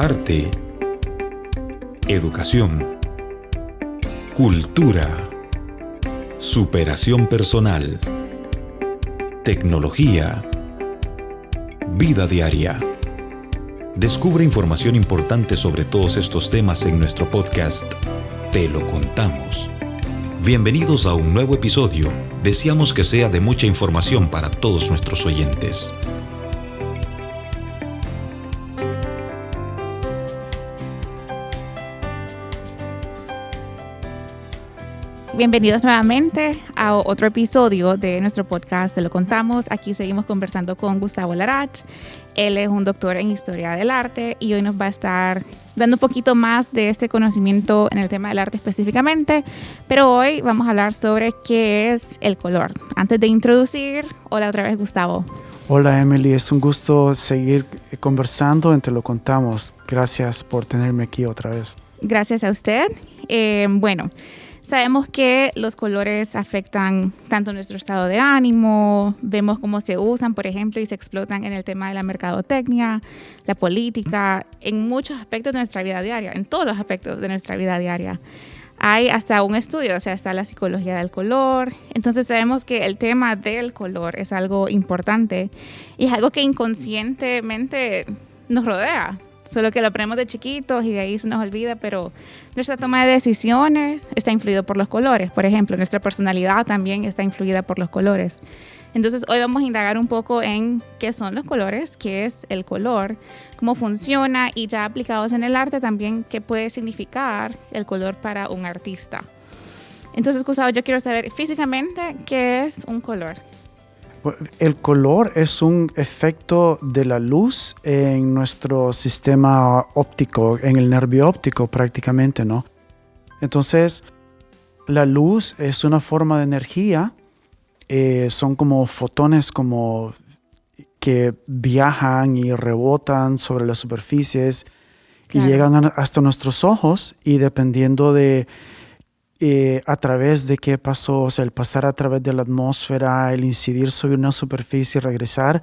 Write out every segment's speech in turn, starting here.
arte, educación, cultura, superación personal, tecnología, vida diaria. Descubre información importante sobre todos estos temas en nuestro podcast Te lo contamos. Bienvenidos a un nuevo episodio. Deseamos que sea de mucha información para todos nuestros oyentes. Bienvenidos nuevamente a otro episodio de nuestro podcast Te lo contamos. Aquí seguimos conversando con Gustavo Larach. Él es un doctor en Historia del Arte y hoy nos va a estar dando un poquito más de este conocimiento en el tema del arte específicamente. Pero hoy vamos a hablar sobre qué es el color. Antes de introducir, hola otra vez Gustavo. Hola Emily, es un gusto seguir conversando en Te lo contamos. Gracias por tenerme aquí otra vez. Gracias a usted. Sabemos que los colores afectan tanto nuestro estado de ánimo, vemos cómo se usan, por ejemplo, y se explotan en el tema de la mercadotecnia, la política, en muchos aspectos de nuestra vida diaria, en todos los aspectos de nuestra vida diaria. Hay hasta un estudio, o sea, está la psicología del color. Entonces sabemos que el tema del color es algo importante y es algo que inconscientemente nos rodea. Solo que lo aprendemos de chiquitos y de ahí se nos olvida, pero nuestra toma de decisiones está influida por los colores. Por ejemplo, nuestra personalidad también está influida por los colores. Entonces, hoy vamos a indagar un poco en qué son los colores, qué es el color, cómo funciona y ya aplicados en el arte también qué puede significar el color para un artista. Entonces, Gustavo, yo quiero saber físicamente qué es un color. El color es un efecto de la luz en nuestro sistema óptico, en el nervio óptico prácticamente, ¿no? Entonces, la luz es una forma de energía, son como fotones que viajan y rebotan sobre las superficies. Claro. Y llegan hasta nuestros ojos y dependiendo de a través de qué pasó, o sea, el pasar a través de la atmósfera, el incidir sobre una superficie y regresar,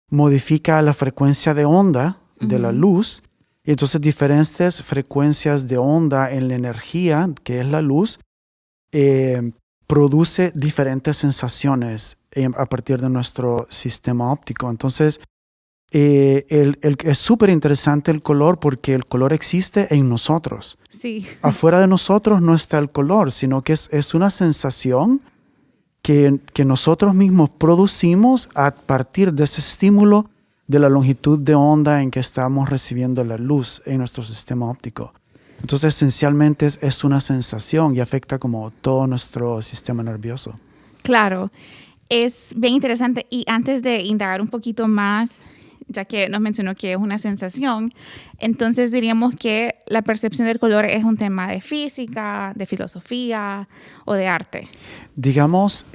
modifica la frecuencia de onda de la luz. Y entonces diferentes frecuencias de onda en la energía, que es la luz, produce diferentes sensaciones a partir de nuestro sistema óptico. Entonces, es súper interesante el color porque el color existe en nosotros. Sí. Afuera de nosotros no está el color, sino que es una sensación que nosotros mismos producimos a partir de ese estímulo de la longitud de onda en que estamos recibiendo la luz en nuestro sistema óptico. Entonces, esencialmente es una sensación y afecta como todo nuestro sistema nervioso. Claro, es bien interesante. Y antes de indagar un poquito más, ya que nos mencionó que es una sensación, entonces diríamos que la percepción del color es un tema de física, de filosofía o de arte. Digamos,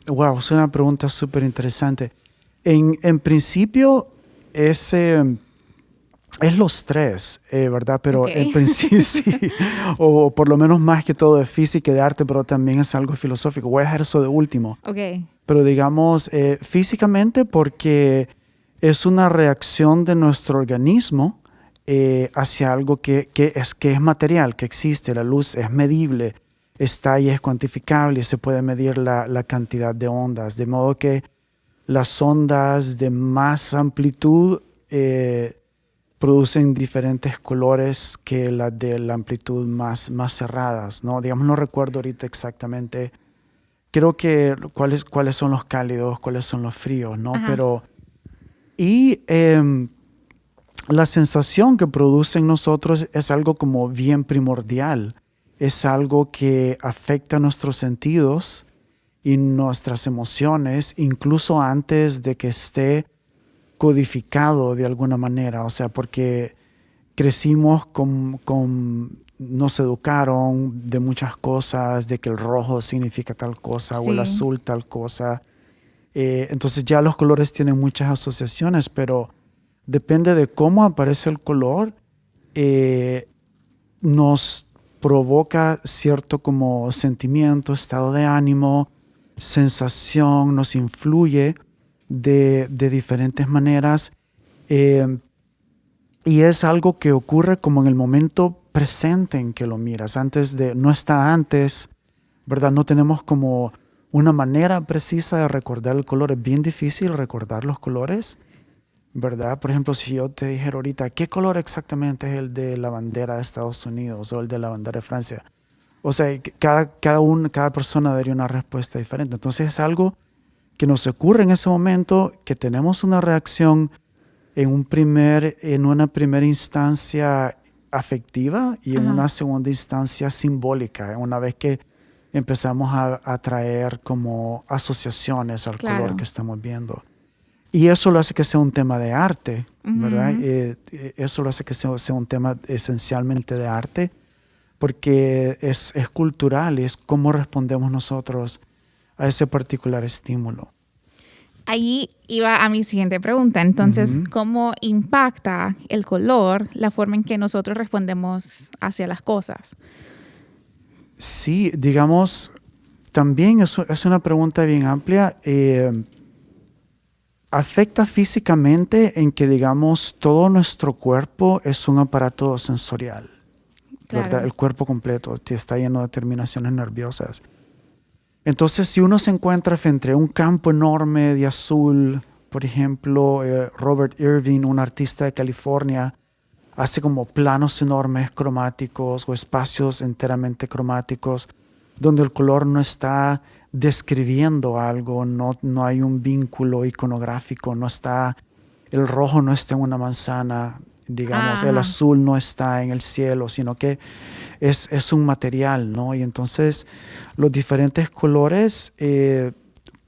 wow, es una pregunta súper interesante. En principio es los tres, ¿verdad? Pero okay. En principio sí, o por lo menos más que todo de física y de arte, pero también es algo filosófico. Voy a dejar eso de último. Okay. Pero digamos, físicamente porque es una reacción de nuestro organismo hacia algo que es material, que existe. La luz es medible, está y es cuantificable y se puede medir la cantidad de ondas. De modo que las ondas de más amplitud producen diferentes colores que las de la amplitud más cerradas, ¿no? Digamos, no recuerdo ahorita exactamente. Creo que cuáles son los cálidos, cuáles son los fríos, ¿no? Ajá. Pero la sensación que produce en nosotros es algo como bien primordial. Es algo que afecta nuestros sentidos y nuestras emociones, incluso antes de que esté codificado de alguna manera. O sea, porque crecimos nos educaron de muchas cosas, de que el rojo significa tal cosa, sí, o el azul tal cosa. Entonces ya los colores tienen muchas asociaciones, pero depende de cómo aparece el color, nos provoca cierto como sentimiento, estado de ánimo, sensación, nos influye de diferentes maneras. Y es algo que ocurre como en el momento presente en que lo miras. No está antes, ¿verdad? No tenemos como una manera precisa de recordar el color. Es bien difícil recordar los colores, ¿verdad? Por ejemplo, si yo te dijera ahorita, ¿qué color exactamente es el de la bandera de Estados Unidos o el de la bandera de Francia? O sea, cada persona daría una respuesta diferente. Entonces es algo que nos ocurre en ese momento, que tenemos una reacción en una primera instancia afectiva y en una segunda instancia simbólica, una vez que empezamos a traer como asociaciones al color que estamos viendo. Y eso lo hace que sea un tema de arte, ¿verdad? Eso lo hace que sea un tema esencialmente de arte, porque es cultural, es cómo respondemos nosotros a ese particular estímulo. Ahí iba a mi siguiente pregunta. Entonces, ¿cómo impacta el color la forma en que nosotros respondemos hacia las cosas? Sí, digamos, también es una pregunta bien amplia. Afecta físicamente en que, digamos, todo nuestro cuerpo es un aparato sensorial, ¿verdad? Claro. El cuerpo completo está lleno de terminaciones nerviosas. Entonces, si uno se encuentra frente a un campo enorme de azul, por ejemplo, Robert Irving, un artista de California, hace como planos enormes cromáticos o espacios enteramente cromáticos donde el color no está describiendo algo, no hay un vínculo iconográfico, el rojo no está en una manzana, digamos, el azul no está en el cielo, sino que es un material, ¿no? Y entonces los diferentes colores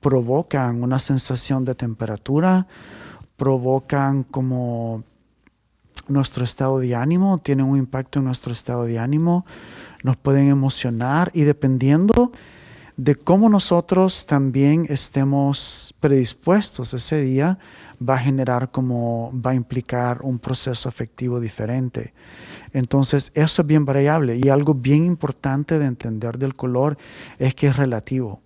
provocan una sensación de temperatura, provocan como nuestro estado de ánimo, tienen un impacto en nuestro estado de ánimo, nos pueden emocionar y dependiendo de cómo nosotros también estemos predispuestos ese día, va a implicar un proceso afectivo diferente. Entonces, eso es bien variable y algo bien importante de entender del color es que es relativo.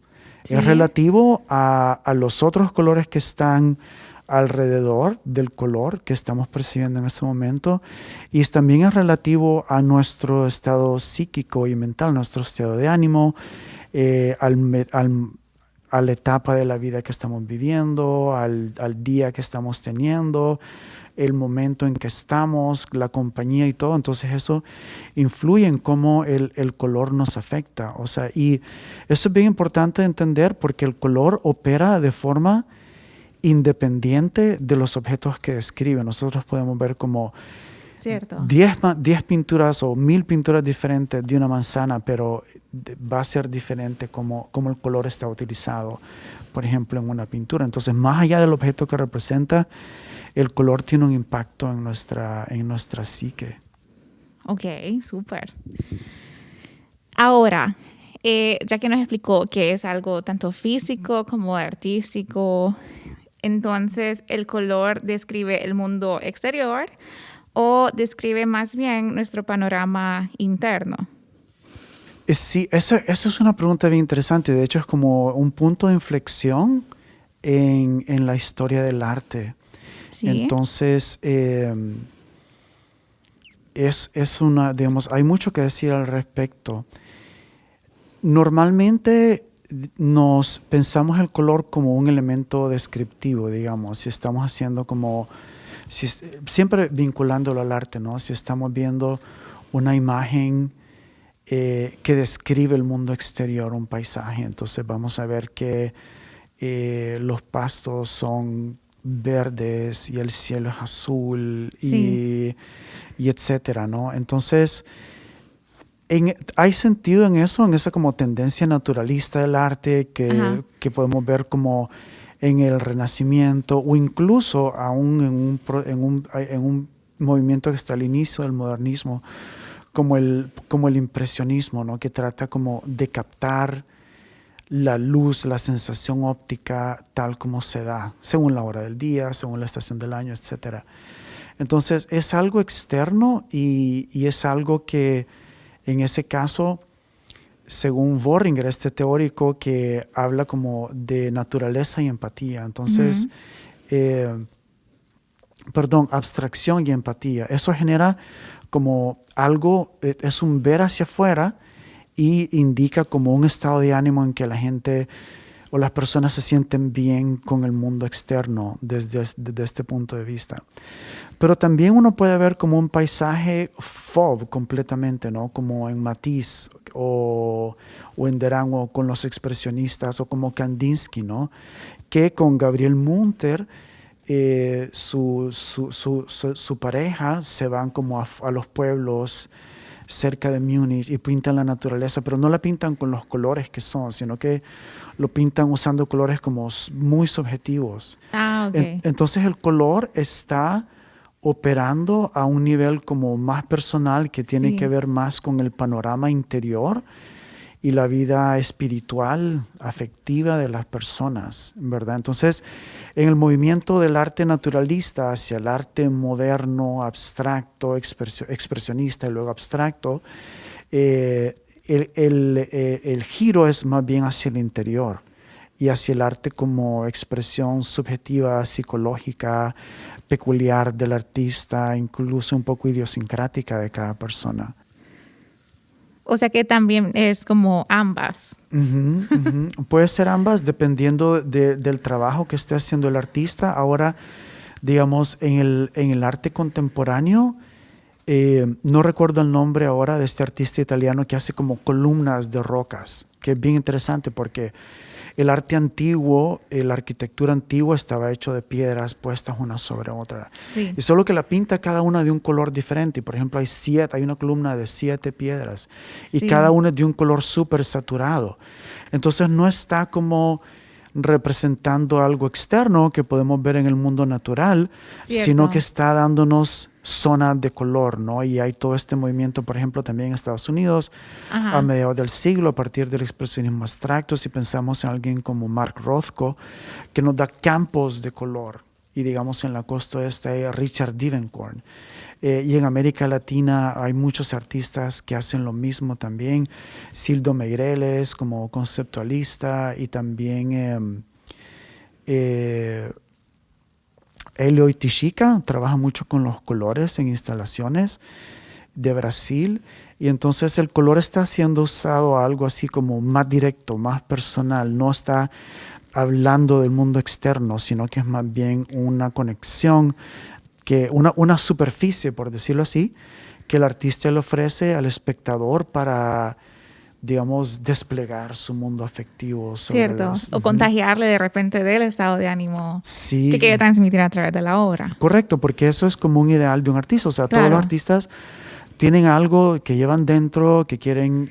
Sí. Es relativo a los otros colores que están alrededor del color que estamos percibiendo en este momento y también es relativo a nuestro estado psíquico y mental, nuestro estado de ánimo, a la etapa de la vida que estamos viviendo, al día que estamos teniendo, el momento en que estamos, la compañía y todo. Entonces eso influye en cómo el color nos afecta. O sea, y eso es bien importante de entender porque el color opera de forma independiente de los objetos que describe. Nosotros podemos ver como 10 pinturas o 1000 pinturas diferentes de una manzana, pero va a ser diferente como el color está utilizado, por ejemplo, en una pintura. Entonces, más allá del objeto que representa, el color tiene un impacto en nuestra psique. Ok, súper. Ahora, ya que nos explicó que es algo tanto físico como artístico, entonces, ¿el color describe el mundo exterior o describe más bien nuestro panorama interno? Sí, esa es una pregunta bien interesante. De hecho, es como un punto de inflexión en la historia del arte. ¿Sí? Entonces, hay mucho que decir al respecto. Normalmente pensamos el color como un elemento descriptivo, digamos, si estamos haciendo siempre vinculándolo al arte, ¿no? Si estamos viendo una imagen que describe el mundo exterior, un paisaje, entonces vamos a ver que los pastos son verdes y el cielo es azul y etcétera, ¿no? Entonces, hay sentido en esa como tendencia naturalista del arte que podemos ver como en el Renacimiento o incluso aún en un movimiento que está al inicio del modernismo, como el impresionismo, ¿no? Que trata como de captar la luz, la sensación óptica tal como se da, según la hora del día, según la estación del año, etcétera. Entonces, es algo externo y es algo que en ese caso, según Boehringer, este teórico que habla como de naturaleza y empatía. Entonces, abstracción y empatía. Eso genera como algo, es un ver hacia afuera y indica como un estado de ánimo en que la gente o las personas se sienten bien con el mundo externo desde este punto de vista. Pero también uno puede ver como un paisaje fauve completamente, ¿no? Como en Matisse o en Derain o con los expresionistas o como Kandinsky, ¿no? Que con Gabriel Munter, su pareja, se van como a los pueblos cerca de Múnich y pintan la naturaleza, pero no la pintan con los colores que son, sino que lo pintan usando colores como muy subjetivos. Okay. Entonces el color está operando a un nivel como más personal que tiene que ver más con el panorama interior y la vida espiritual, afectiva de las personas, ¿verdad? Entonces, en el movimiento del arte naturalista hacia el arte moderno, abstracto, expresionista y luego abstracto, el giro es más bien hacia el interior y hacia el arte como expresión subjetiva, psicológica, peculiar del artista, incluso un poco idiosincrática de cada persona. O sea que también es como ambas. Puede ser ambas dependiendo del trabajo que esté haciendo el artista. Ahora, digamos, en el arte contemporáneo, no recuerdo el nombre ahora de este artista italiano que hace como columnas de rocas, que es bien interesante porque el arte antiguo, la arquitectura antigua estaba hecho de piedras puestas una sobre otra. Sí. Y solo que la pinta cada una de un color diferente. Y por ejemplo, hay una columna de 7 piedras y cada una es de un color súper saturado. Entonces no está como representando algo externo que podemos ver en el mundo natural, sino que está dándonos zonas de color, ¿no? Y hay todo este movimiento, por ejemplo, también en Estados Unidos, a mediados del siglo, a partir del expresionismo abstracto, si pensamos en alguien como Mark Rothko, que nos da campos de color. Y digamos en la costa oeste hay Richard Dievenkorn. Y en América Latina hay muchos artistas que hacen lo mismo también. Sildo Meireles como conceptualista y también Helio Itishica trabaja mucho con los colores en instalaciones de Brasil. Y entonces el color está siendo usado a algo así como más directo, más personal. No está hablando del mundo externo, sino que es más bien una conexión, una superficie, por decirlo así, que el artista le ofrece al espectador para, digamos, desplegar su mundo afectivo. Cierto, o contagiarle de repente del estado de ánimo que quiere transmitir a través de la obra. Correcto, porque eso es como un ideal de un artista. O sea, todos los artistas tienen algo que llevan dentro, que quieren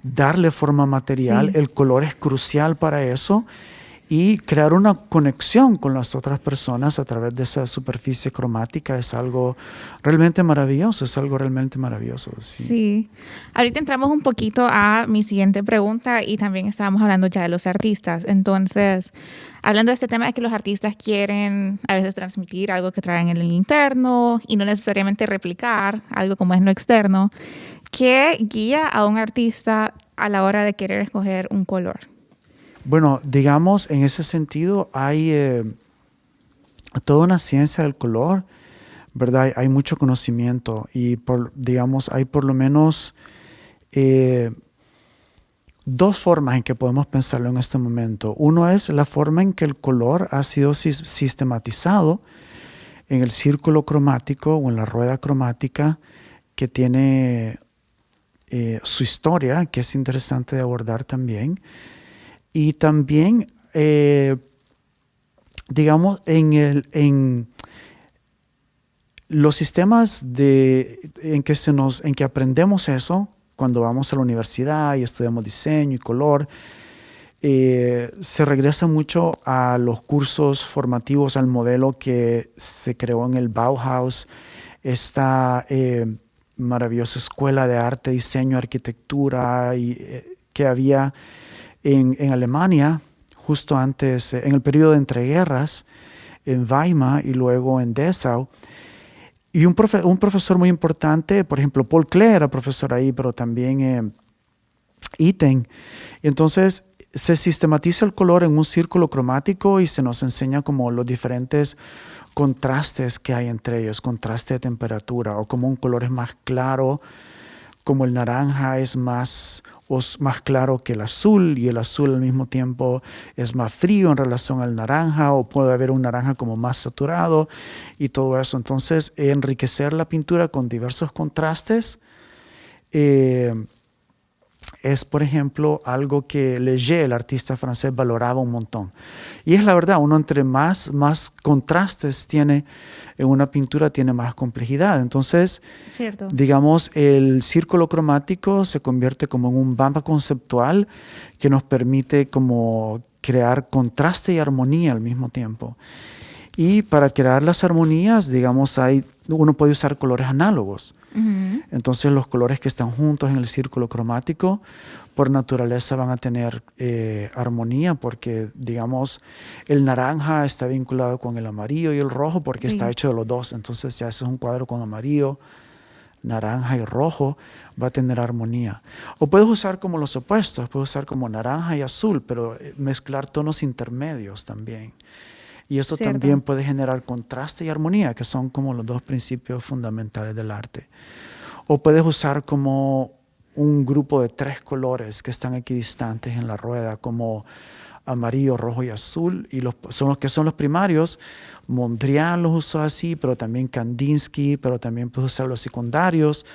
darle forma material. El color es crucial para eso. Y crear una conexión con las otras personas a través de esa superficie cromática es algo realmente maravilloso, Sí. Ahorita entramos un poquito a mi siguiente pregunta y también estábamos hablando ya de los artistas. Entonces, hablando de este tema de que los artistas quieren a veces transmitir algo que traen en el interno y no necesariamente replicar algo como es lo externo, ¿qué guía a un artista a la hora de querer escoger un color? Bueno, digamos, en ese sentido hay toda una ciencia del color, ¿verdad? Hay mucho conocimiento y, digamos, hay por lo menos 2 formas en que podemos pensarlo en este momento. Uno es la forma en que el color ha sido sistematizado en el círculo cromático o en la rueda cromática que tiene su historia, que es interesante de abordar también. Y también, digamos, en los sistemas en que aprendemos eso, cuando vamos a la universidad y estudiamos diseño y color, se regresa mucho a los cursos formativos, al modelo que se creó en el Bauhaus, esta maravillosa escuela de arte, diseño, arquitectura que había en Alemania, justo antes, en el periodo de entreguerras, en Weimar y luego en Dessau. Y un profesor muy importante, por ejemplo, Paul Klee era profesor ahí, pero también Itten. Entonces, se sistematiza el color en un círculo cromático y se nos enseña como los diferentes contrastes que hay entre ellos, contraste de temperatura, o como un color es más claro, como el naranja es más claro que el azul, y el azul al mismo tiempo es más frío en relación al naranja, o puede haber un naranja como más saturado y todo eso. Entonces, enriquecer la pintura con diversos contrastes es, por ejemplo, algo que Leger, el artista francés, valoraba un montón. Y es la verdad, uno entre más contrastes tiene en una pintura, tiene más complejidad. Entonces, Cierto. digamos, el círculo cromático se convierte como en un mapa conceptual que nos permite como crear contraste y armonía al mismo tiempo. Y para crear las armonías, digamos, uno puede usar colores análogos. Uh-huh. Entonces los colores que están juntos en el círculo cromático por naturaleza van a tener armonía, porque digamos el naranja está vinculado con el amarillo y el rojo porque está hecho de los dos. Entonces si haces un cuadro con amarillo, naranja y rojo, va a tener armonía. O puedes usar como los opuestos, puedes usar como naranja y azul, pero mezclar tonos intermedios también. Y eso también puede generar contraste y armonía, que son como los dos principios fundamentales del arte. O puedes usar como un grupo de 3 colores que están equidistantes en la rueda, como amarillo, rojo y azul, y son los primarios. Mondrian los usó así, pero también Kandinsky, pero también puedes usar los secundarios,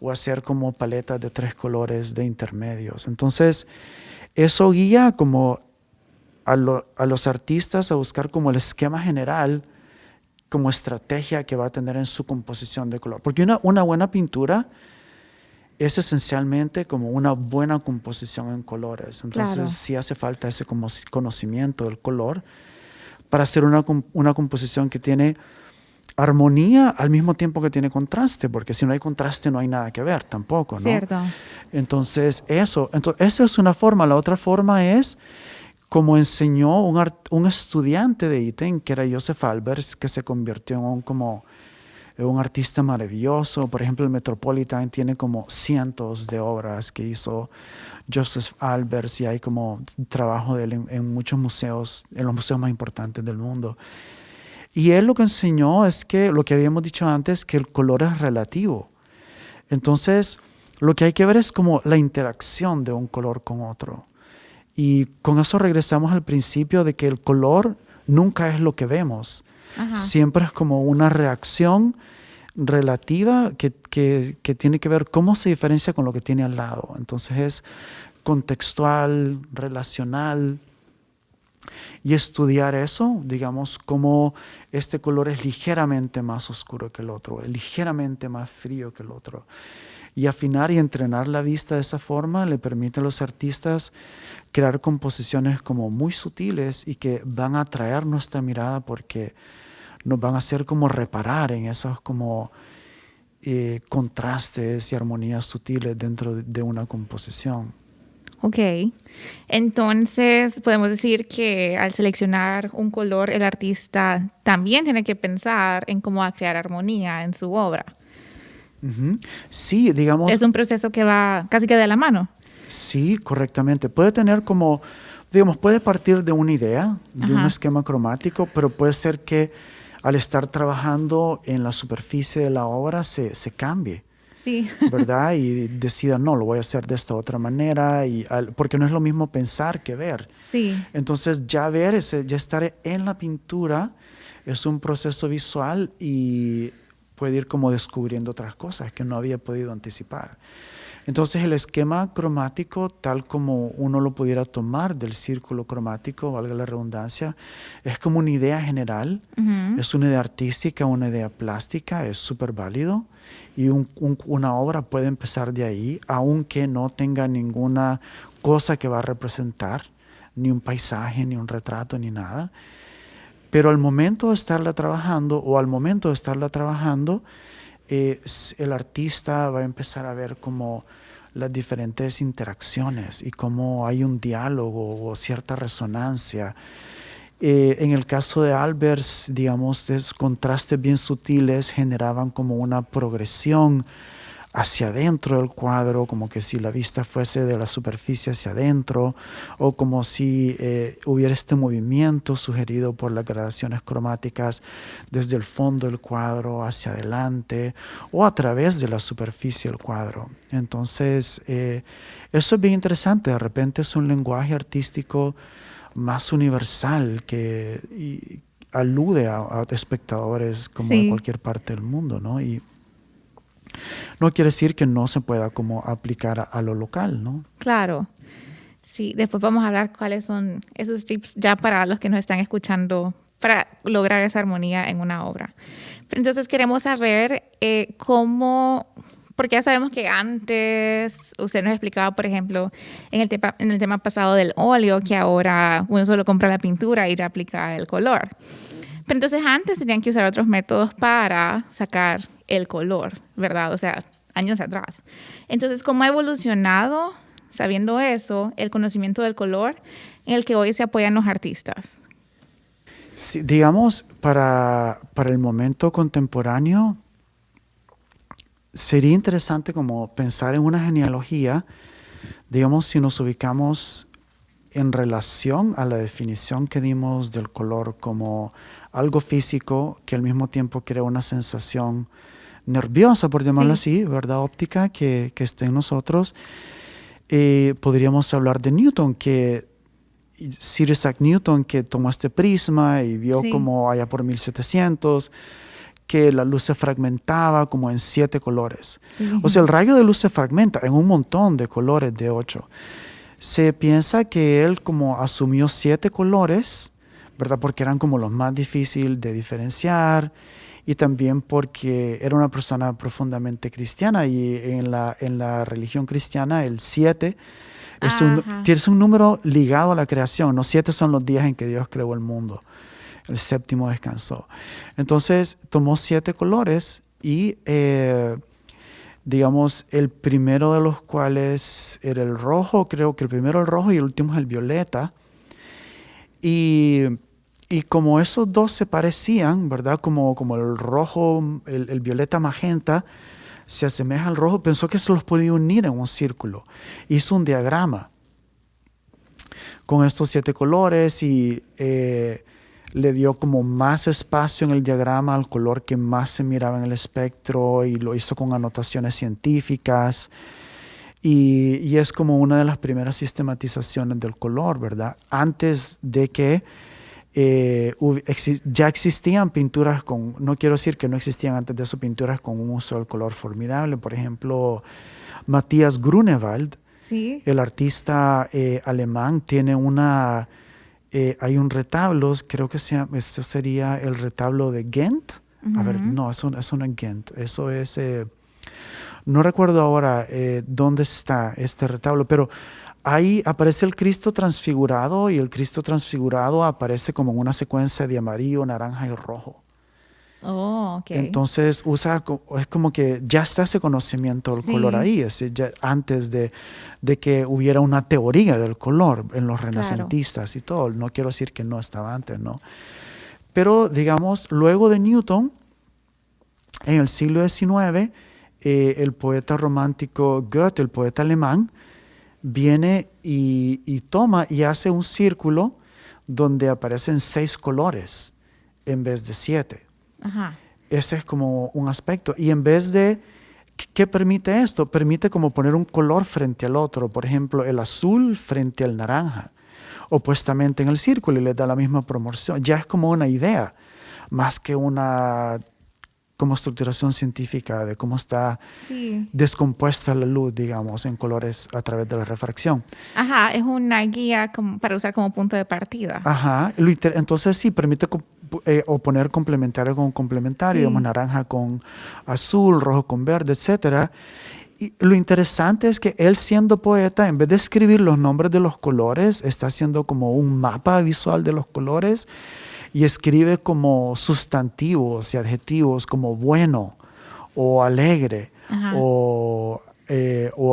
o hacer como paletas de 3 colores de intermedios. Entonces, eso guía como a los artistas a buscar como el esquema general, como estrategia que va a tener en su composición de color. Porque una buena pintura es esencialmente como una buena composición en colores. Entonces sí hace falta ese como conocimiento del color para hacer una composición que tiene armonía al mismo tiempo que tiene contraste, porque si no hay contraste no hay nada que ver tampoco, ¿no? Cierto. Entonces esa es una forma. La otra forma es como enseñó un estudiante de Itten, que era Joseph Albers, que se convirtió en un artista maravilloso. Por ejemplo, el Metropolitan tiene como cientos de obras que hizo Joseph Albers, y hay como trabajo de él en muchos museos, en los museos más importantes del mundo. Y él lo que enseñó es que, lo que habíamos dicho antes, que el color es relativo. Entonces, lo que hay que ver es como la interacción de un color con otro. Y con eso regresamos al principio de que el color nunca es lo que vemos. Ajá. Siempre es como una reacción relativa que tiene que ver cómo se diferencia con lo que tiene al lado. Entonces es contextual, relacional. Y estudiar eso, digamos, cómo este color es ligeramente más oscuro que el otro, es ligeramente más frío que el otro. Y afinar y entrenar la vista de esa forma le permite a los artistas crear composiciones como muy sutiles y que van a atraer nuestra mirada, porque nos van a hacer como reparar en esos como contrastes y armonías sutiles dentro de una composición. Ok, entonces podemos decir que al seleccionar un color, el artista también tiene que pensar en cómo va a crear armonía en su obra. Uh-huh. Sí, digamos. Es un proceso que va casi que de la mano. Sí, correctamente. Puede tener como, digamos, puede partir de una idea, de un esquema cromático, pero puede ser que al estar trabajando en la superficie de la obra se cambie. Sí. ¿Verdad? Y decida, no, lo voy a hacer de esta otra manera, porque no es lo mismo pensar que ver. Sí. Entonces ya ya estar en la pintura es un proceso visual y puede ir como descubriendo otras cosas que no había podido anticipar. Entonces el esquema cromático, tal como uno lo pudiera tomar del círculo cromático, valga la redundancia, es como una idea general, es una idea artística, una idea plástica, es súper válido, y una obra puede empezar de ahí, aunque no tenga ninguna cosa que va a representar, ni un paisaje, ni un retrato, ni nada. Pero al momento de estarla trabajando, el artista va a empezar a ver como las diferentes interacciones y cómo hay un diálogo o cierta resonancia. En el caso de Albers, digamos, contrastes bien sutiles generaban como una progresión hacia adentro del cuadro, como que si la vista fuese de la superficie hacia adentro, o como si hubiera este movimiento sugerido por las gradaciones cromáticas desde el fondo del cuadro hacia adelante, o a través de la superficie del cuadro. Entonces, eso es bien interesante. De repente es un lenguaje artístico más universal que alude a espectadores como de cualquier parte del mundo, ¿no? Y no quiere decir que no se pueda como aplicar a lo local, ¿no? Claro. Sí, después vamos a hablar cuáles son esos tips ya para los que nos están escuchando para lograr esa armonía en una obra. Pero entonces queremos saber cómo, porque ya sabemos que antes usted nos explicaba, por ejemplo, en el tema pasado del óleo, que ahora uno solo compra la pintura y le aplica el color. Pero entonces antes tenían que usar otros métodos para sacar el color, ¿verdad? O sea, años atrás. Entonces, ¿cómo ha evolucionado, sabiendo eso, el conocimiento del color en el que hoy se apoyan los artistas? Sí, digamos, para el momento contemporáneo, sería interesante como pensar en una genealogía, digamos, si nos ubicamos en relación a la definición que dimos del color como algo físico que al mismo tiempo crea una sensación nerviosa, por llamarlo así, ¿verdad? Óptica que esté en nosotros. Podríamos hablar de Newton, Sir Isaac Newton, que tomó este prisma y vio como allá por 1700 que la luz se fragmentaba como en 7 colores. Sí. O sea, el rayo de luz se fragmenta en un montón de colores de 8. Se piensa que él como asumió 7 colores, ¿verdad? Porque eran como los más difíciles de diferenciar y también porque era una persona profundamente cristiana y en la religión cristiana el 7 es un número ligado a la creación. Los 7 son los días en que Dios creó el mundo. El 7º descansó. Entonces tomó 7 colores y digamos, el primero de los cuales era el rojo, creo que el primero el rojo y el último es el violeta. Y como esos dos se parecían, ¿verdad? Como el rojo, el violeta magenta, se asemeja al rojo, pensó que se los podía unir en un círculo. Hizo un diagrama con estos 7 colores y le dio como más espacio en el diagrama al color que más se miraba en el espectro y lo hizo con anotaciones científicas y es como una de las primeras sistematizaciones del color, ¿verdad? Antes de que ya existían pinturas no quiero decir que no existían antes de eso pinturas con un uso del color formidable. Por ejemplo, Matthias Grunewald, el artista alemán, tiene hay un retablo, creo que esto sería el retablo de Ghent. A ver, no, eso no es Ghent, eso es, no recuerdo ahora dónde está este retablo, pero ahí aparece el Cristo transfigurado y el Cristo transfigurado aparece como en una secuencia de amarillo, naranja y rojo. Oh, okay. Entonces es como que ya está ese conocimiento del color ahí, ya antes de que hubiera una teoría del color en los renacentistas y todo. No quiero decir que no estaba antes, ¿no? Pero digamos, luego de Newton, en el siglo XIX, el poeta romántico Goethe, el poeta alemán, viene y toma y hace un círculo donde aparecen 6 colores en vez de 7. Ajá. Ese es como un aspecto. Y en vez de, ¿qué permite esto? Permite como poner un color frente al otro. Por ejemplo, el azul frente al naranja. Opuestamente en el círculo y le da la misma proporción. Ya es como una idea, más que una como estructuración científica de cómo está descompuesta la luz, digamos, en colores a través de la refracción. Ajá, es una guía para usar como punto de partida. Ajá, entonces sí, permite oponer complementario con complementario, digamos, naranja con azul, rojo con verde, etc. Y lo interesante es que él, siendo poeta, en vez de escribir los nombres de los colores, está haciendo como un mapa visual de los colores y escribe como sustantivos y adjetivos como bueno o alegre o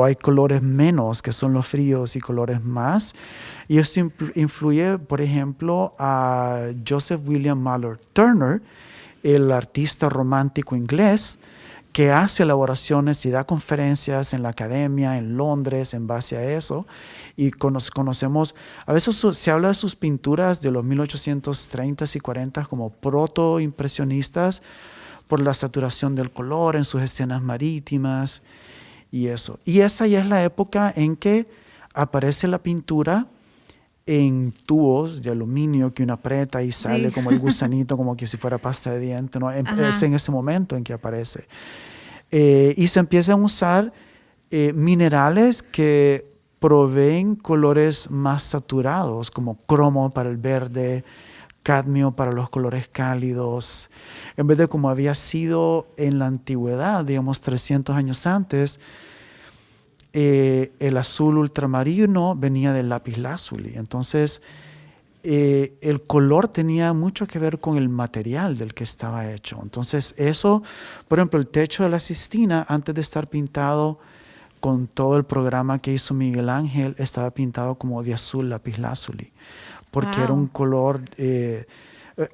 hay colores menos que son los fríos y colores más. Y esto influye, por ejemplo, a Joseph William Mallord Turner, el artista romántico inglés, que hace elaboraciones y da conferencias en la academia, en Londres, en base a eso. Y conocemos, a veces se habla de sus pinturas de los 1830s y 40s como proto-impresionistas por la saturación del color en sus escenas marítimas y eso. Y esa ya es la época en que aparece la pintura en tubos de aluminio que uno aprieta y sale como el gusanito, como que si fuera pasta de diente, ¿no? Es en ese momento en que aparece. Y se empiezan a usar minerales que proveen colores más saturados, como cromo para el verde, cadmio para los colores cálidos, en vez de como había sido en la antigüedad, digamos 300 años antes, el azul ultramarino venía del lapislázuli. Entonces, el color tenía mucho que ver con el material del que estaba hecho. Entonces, eso, por ejemplo, el techo de la Sistina, antes de estar pintado con todo el programa que hizo Miguel Ángel, estaba pintado como de azul lapislázuli, porque era un color,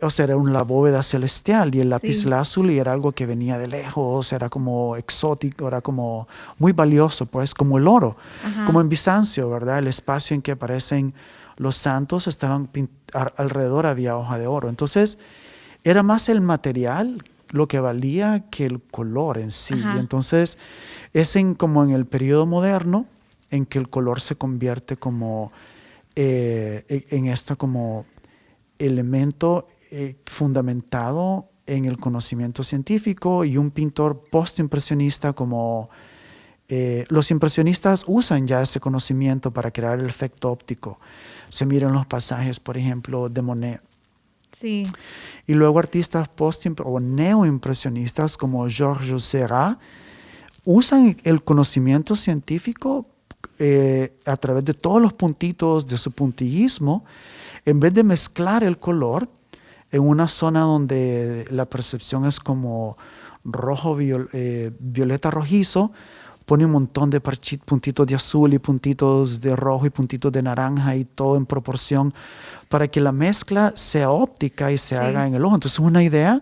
o sea, era la bóveda celestial, y el lapislázuli era algo que venía de lejos, era como exótico, era como muy valioso, pues, como el oro, como en Bizancio, ¿verdad? El espacio en que aparecen los santos estaban alrededor había hoja de oro. Entonces, era más el material lo que valía que el color en sí. Y entonces, es como en el periodo moderno en que el color se convierte como en esto como elemento fundamentado en el conocimiento científico, y un pintor postimpresionista como los impresionistas usan ya ese conocimiento para crear el efecto óptico. Se miran los pasajes, por ejemplo, de Monet. Sí. Y luego artistas o neoimpresionistas como Georges Seurat usan el conocimiento científico a través de todos los puntitos de su puntillismo, en vez de mezclar el color en una zona donde la percepción es como rojo, violeta, rojizo, pone un montón de puntitos de azul y puntitos de rojo y puntitos de naranja y todo en proporción para que la mezcla sea óptica y se haga en el ojo. Entonces es una idea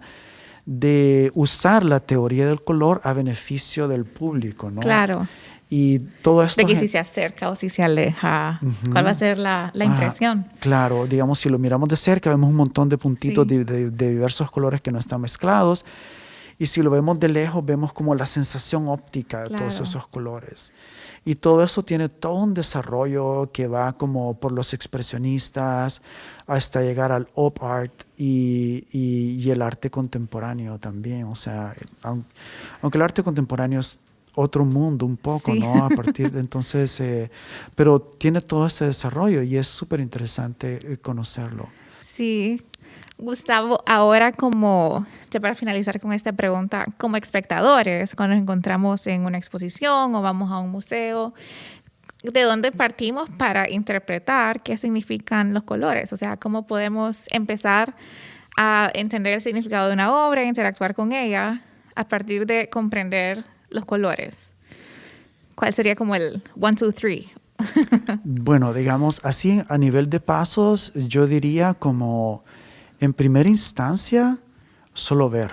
de usar la teoría del color a beneficio del público, ¿no? Claro. Y todo esto... De que si se acerca o si se aleja, ¿cuál va a ser la impresión? Claro, digamos, si lo miramos de cerca, vemos un montón de puntitos de diversos colores que no están mezclados. Y si lo vemos de lejos, vemos como la sensación óptica de todos esos colores. Y todo eso tiene todo un desarrollo que va como por los expresionistas hasta llegar al op art y el arte contemporáneo también. O sea, aunque el arte contemporáneo es otro mundo un poco, ¿no? A partir de entonces, pero tiene todo ese desarrollo y es súper interesante conocerlo. Sí. Gustavo, ahora ya para finalizar con esta pregunta, como espectadores, cuando nos encontramos en una exposición o vamos a un museo, ¿de dónde partimos para interpretar qué significan los colores? O sea, ¿cómo podemos empezar a entender el significado de una obra e interactuar con ella a partir de comprender los colores? ¿Cuál sería como el 1, 2, 3? Bueno, digamos así, a nivel de pasos, yo diría como... En primera instancia, solo ver,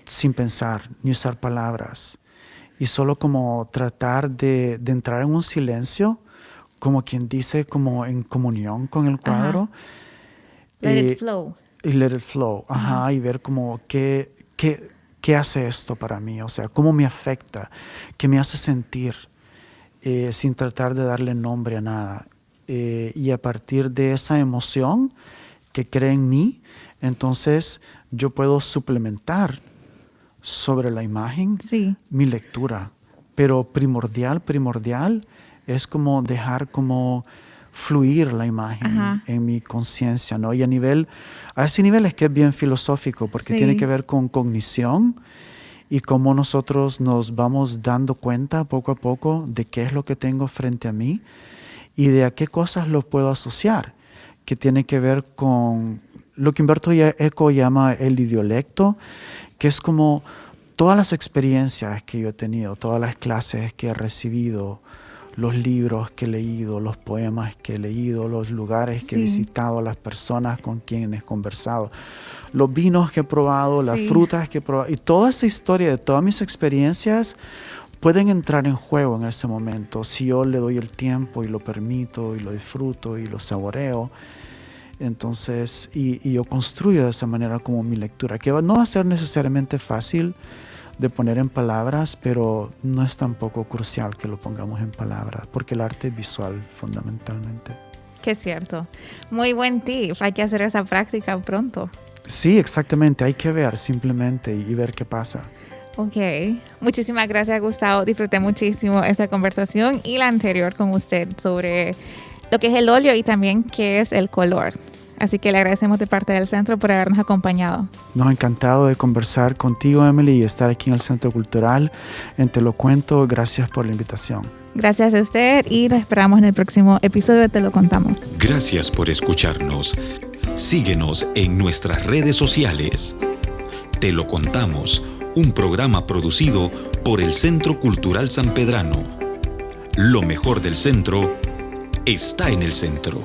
sin pensar, ni usar palabras, y solo como tratar de entrar en un silencio, como quien dice, como en comunión con el cuadro. Let it flow. Y let it flow, y ver como qué hace esto para mí, o sea, cómo me afecta, qué me hace sentir, sin tratar de darle nombre a nada. Y a partir de esa emoción que cree en mí, entonces yo puedo suplementar sobre la imagen mi lectura. Pero primordial es como dejar como fluir la imagen en mi conciencia, ¿no? Y a ese nivel es que es bien filosófico, porque tiene que ver con cognición y cómo nosotros nos vamos dando cuenta poco a poco de qué es lo que tengo frente a mí y de a qué cosas lo puedo asociar, que tiene que ver con lo que Umberto Eco llama el idiolecto, que es como todas las experiencias que yo he tenido, todas las clases que he recibido, los libros que he leído, los poemas que he leído, los lugares que he visitado, las personas con quienes he conversado. los vinos que he probado, las frutas que he probado, y toda esa historia de todas mis experiencias pueden entrar en juego en ese momento si yo le doy el tiempo y lo permito y lo disfruto y lo saboreo. Entonces, y yo construyo de esa manera como mi lectura, que no va a ser necesariamente fácil de poner en palabras, pero no es tampoco crucial que lo pongamos en palabras, porque el arte es visual fundamentalmente. Que es cierto. Muy buen tip. Hay que hacer esa práctica pronto. Sí, exactamente. Hay que ver simplemente y ver qué pasa. Ok. Muchísimas gracias, Gustavo. Disfruté muchísimo esta conversación y la anterior con usted sobre lo que es el óleo y también qué es el color. Así que le agradecemos de parte del centro por habernos acompañado. Nos ha encantado de conversar contigo, Emily, y estar aquí en el Centro Cultural en Te lo Cuento. Gracias por la invitación. Gracias a usted y lo esperamos en el próximo episodio de Te lo Contamos. Gracias por escucharnos. Síguenos en nuestras redes sociales. Te lo Contamos, un programa producido por el Centro Cultural San Pedrano. Lo mejor del centro está en el centro.